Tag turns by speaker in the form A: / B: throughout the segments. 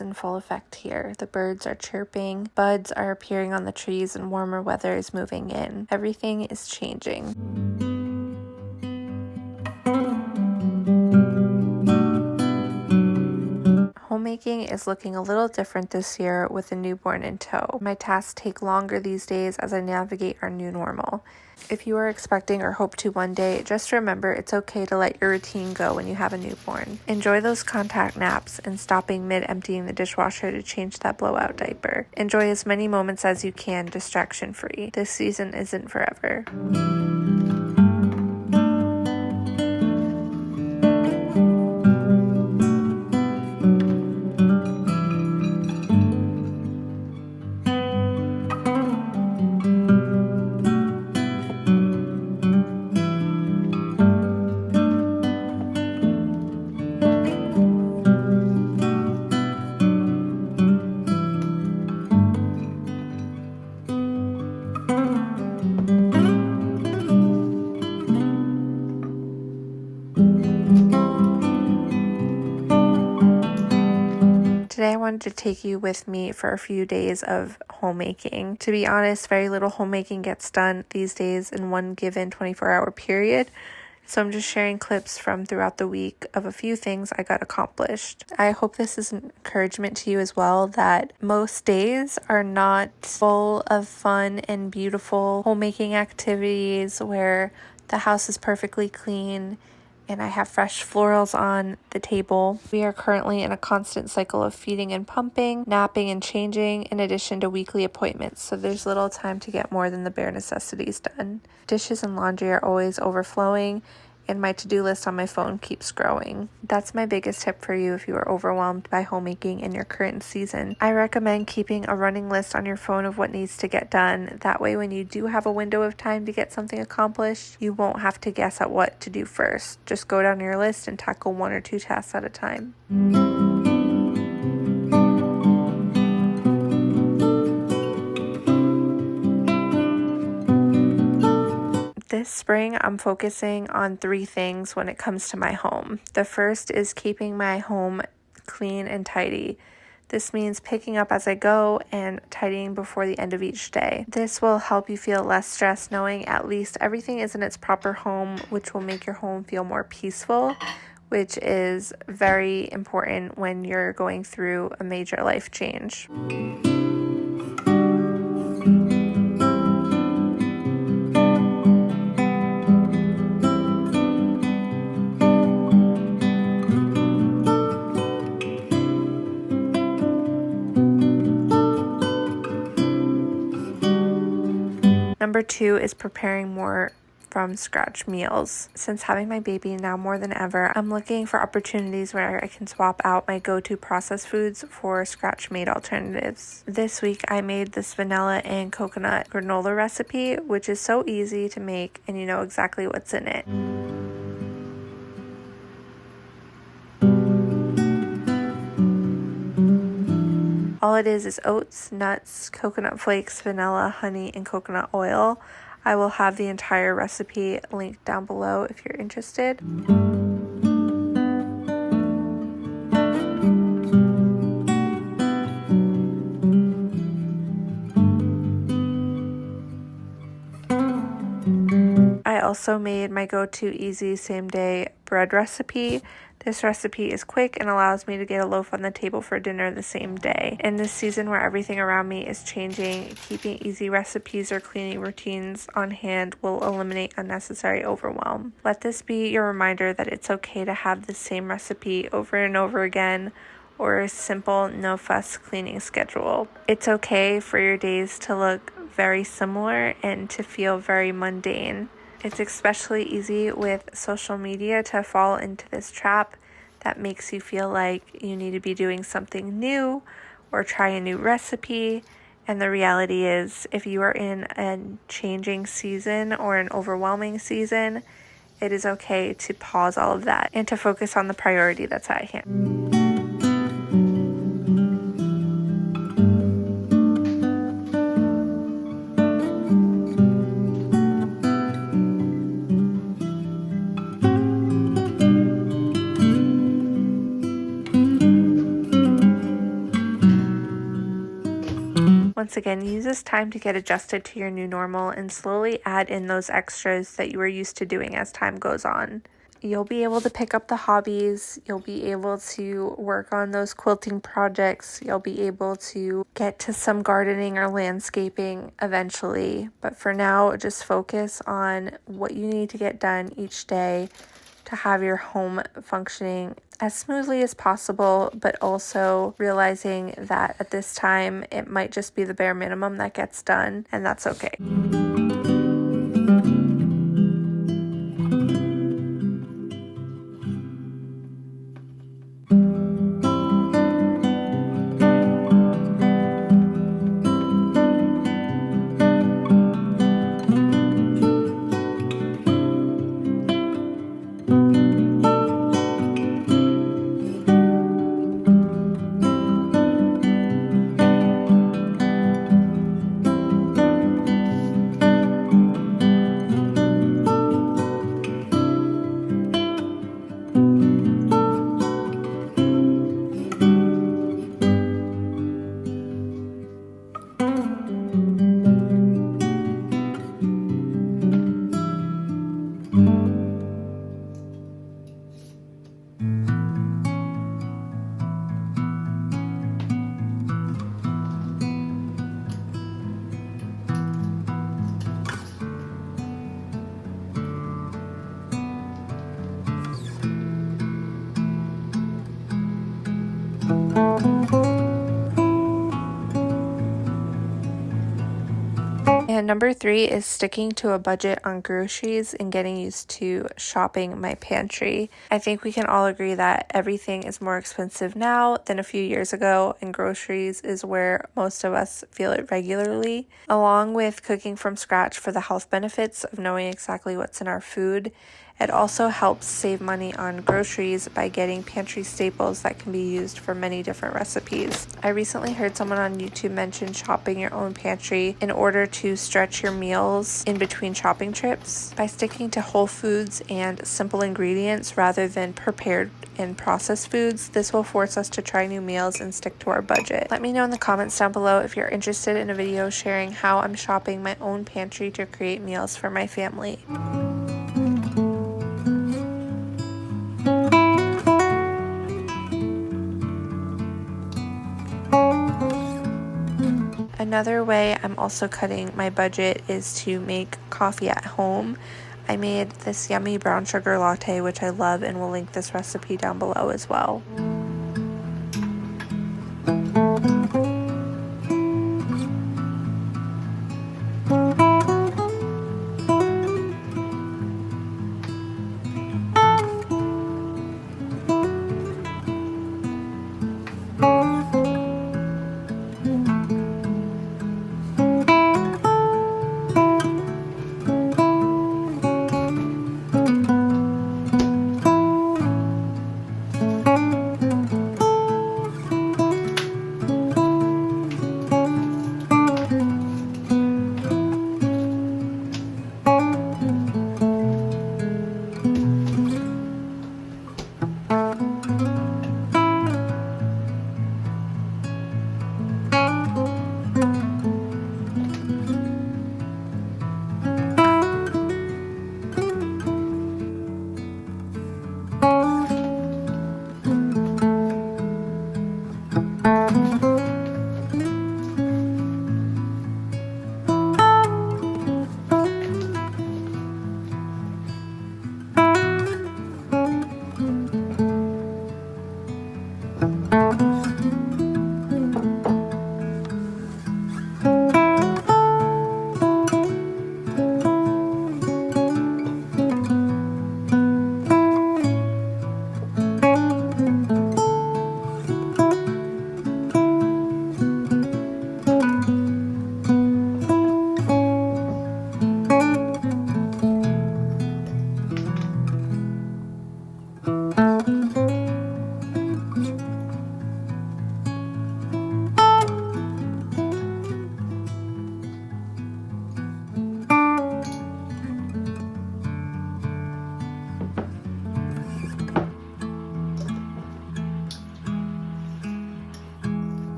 A: is in full effect here. The birds are chirping, buds are appearing on the trees, and warmer weather is moving in. Everything is changing. Homemaking is looking a little different this year with a newborn in tow. My tasks take longer these days as I navigate our new normal. If you are expecting or hope to one day, just remember it's okay to let your routine go when you have a newborn. Enjoy those contact naps and stopping mid-emptying the dishwasher to change that blowout diaper. Enjoy as many moments as you can distraction-free. This season isn't forever. Today I wanted to take you with me for a few days of homemaking. To be honest, very little homemaking gets done these days in one given 24-hour period. So I'm just sharing clips from throughout the week of a few things I got accomplished. I hope this is an encouragement to you as well, that most days are not full of fun and beautiful homemaking activities where the house is perfectly clean and I have fresh florals on the table. We are currently in a constant cycle of feeding and pumping, napping and changing, in addition to weekly appointments, so there's little time to get more than the bare necessities done. Dishes and laundry are always overflowing, and my to-do list on my phone keeps growing. That's my biggest tip for you if you are overwhelmed by homemaking in your current season. I recommend keeping a running list on your phone of what needs to get done. That way, when you do have a window of time to get something accomplished, you won't have to guess at what to do first. Just go down your list and tackle 1 or 2 tasks at a time. This spring, I'm focusing on 3 things when it comes to my home. The first is keeping my home clean and tidy. This means picking up as I go and tidying before the end of each day. This will help you feel less stressed knowing at least everything is in its proper home, which will make your home feel more peaceful, which is very important when you're going through a major life change. Number 2 is preparing more from scratch meals. Since having my baby now more than ever, I'm looking for opportunities where I can swap out my go-to processed foods for scratch-made alternatives. This week, I made this vanilla and coconut granola recipe, which is so easy to make and you know exactly what's in it. All it is oats, nuts, coconut flakes, vanilla, honey, and coconut oil. I will have the entire recipe linked down below if you're interested. I also made my go-to easy same-day bread recipe. This recipe is quick and allows me to get a loaf on the table for dinner the same day. In this season where everything around me is changing, keeping easy recipes or cleaning routines on hand will eliminate unnecessary overwhelm. Let this be your reminder that it's okay to have the same recipe over and over again, or a simple, no-fuss cleaning schedule. It's okay for your days to look very similar and to feel very mundane. It's especially easy with social media to fall into this trap that makes you feel like you need to be doing something new or try a new recipe. And the reality is, if you are in a changing season or an overwhelming season, it is okay to pause all of that and to focus on the priority that's at hand. Once again, use this time to get adjusted to your new normal and slowly add in those extras that you were used to doing as time goes on. You'll be able to pick up the hobbies, you'll be able to work on those quilting projects, you'll be able to get to some gardening or landscaping eventually. But for now, just focus on what you need to get done each day to have your home functioning as smoothly as possible, but also realizing that at this time, it might just be the bare minimum that gets done, and that's okay. And number 3 is sticking to a budget on groceries and getting used to shopping my pantry. I think we can all agree that everything is more expensive now than a few years ago, and groceries is where most of us feel it regularly. Along with cooking from scratch for the health benefits of knowing exactly what's in our food, it also helps save money on groceries by getting pantry staples that can be used for many different recipes. I recently heard someone on YouTube mention shopping your own pantry in order to stretch your meals in between shopping trips. By sticking to whole foods and simple ingredients rather than prepared and processed foods, this will force us to try new meals and stick to our budget. Let me know in the comments down below if you're interested in a video sharing how I'm shopping my own pantry to create meals for my family. Another way I'm also cutting my budget is to make coffee at home. I made this yummy brown sugar latte, which I love, and will link this recipe down below as well.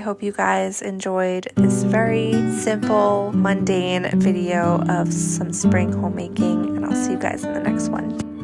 A: hope you guys enjoyed this very simple, mundane video of some spring homemaking, and I'll see you guys in the next one.